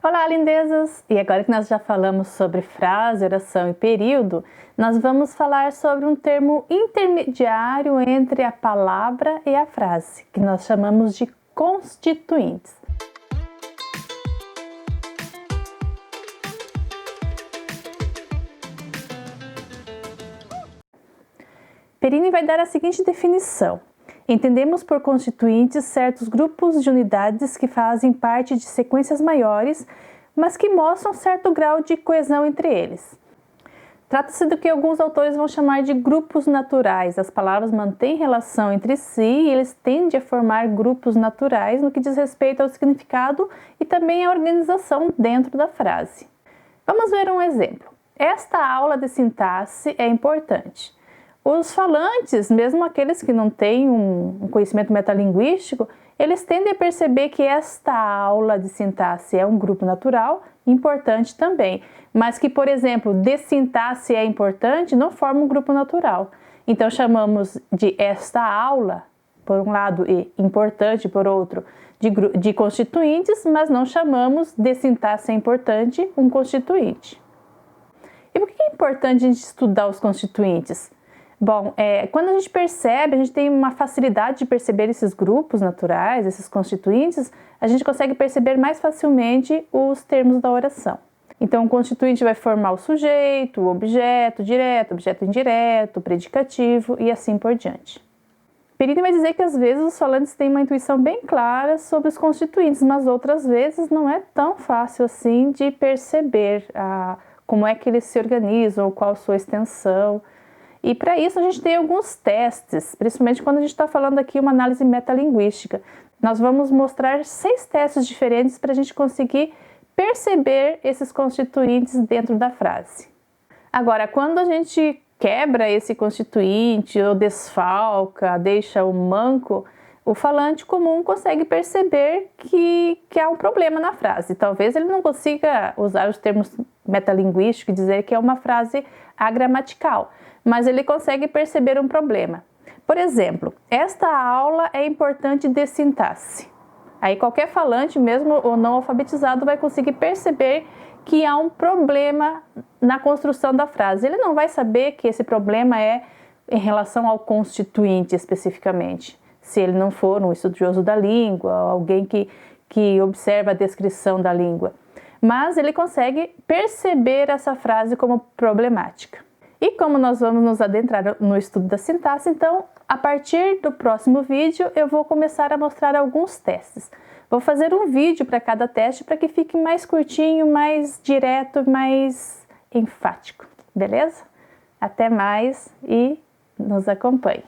Olá, lindezas! E agora que nós já falamos sobre frase, oração e período, nós vamos falar sobre um termo intermediário entre a palavra e a frase, que nós chamamos de constituintes. Perini vai dar a seguinte definição: entendemos por constituintes certos grupos de unidades que fazem parte de sequências maiores, mas que mostram certo grau de coesão entre eles. Trata-se do que alguns autores vão chamar de grupos naturais. As palavras mantêm relação entre si e eles tendem a formar grupos naturais no que diz respeito ao significado e também à organização dentro da frase. Vamos ver um exemplo. Esta aula de sintaxe é importante. Os falantes, mesmo aqueles que não têm um conhecimento metalinguístico, eles tendem a perceber que esta aula de sintaxe é um grupo natural, importante também, mas que, por exemplo, de sintaxe é importante, não forma um grupo natural. Então chamamos de esta aula, por um lado, e importante, por outro, de constituintes, mas não chamamos de sintaxe é importante um constituinte. E por que é importante a gente estudar os constituintes? Bom, quando a gente percebe, a gente tem uma facilidade de perceber esses grupos naturais, esses constituintes, a gente consegue perceber mais facilmente os termos da oração. Então, o constituinte vai formar o sujeito, o objeto direto, objeto indireto, o predicativo e assim por diante. Perini vai dizer que às vezes os falantes têm uma intuição bem clara sobre os constituintes, mas outras vezes não é tão fácil assim de perceber como é que eles se organizam, qual sua extensão. E para isso a gente tem alguns testes, principalmente quando a gente está falando aqui uma análise metalinguística. Nós vamos mostrar 6 testes diferentes para a gente conseguir perceber esses constituintes dentro da frase. Agora, quando a gente quebra esse constituinte ou desfalca, deixa o manco, o falante comum consegue perceber que há um problema na frase. Talvez ele não consiga usar os termos metalinguísticos e dizer que é uma frase agramatical, mas ele consegue perceber um problema. Por exemplo, esta aula é importante de sintaxe. Aí qualquer falante, mesmo ou não alfabetizado, vai conseguir perceber que há um problema na construção da frase. Ele não vai saber que esse problema é em relação ao constituinte especificamente, se ele não for um estudioso da língua, alguém que observa a descrição da língua. Mas ele consegue perceber essa frase como problemática. E como nós vamos nos adentrar no estudo da sintaxe, então, a partir do próximo vídeo, eu vou começar a mostrar alguns testes. Vou fazer um vídeo para cada teste para que fique mais curtinho, mais direto, mais enfático, beleza? Até mais e nos acompanhe.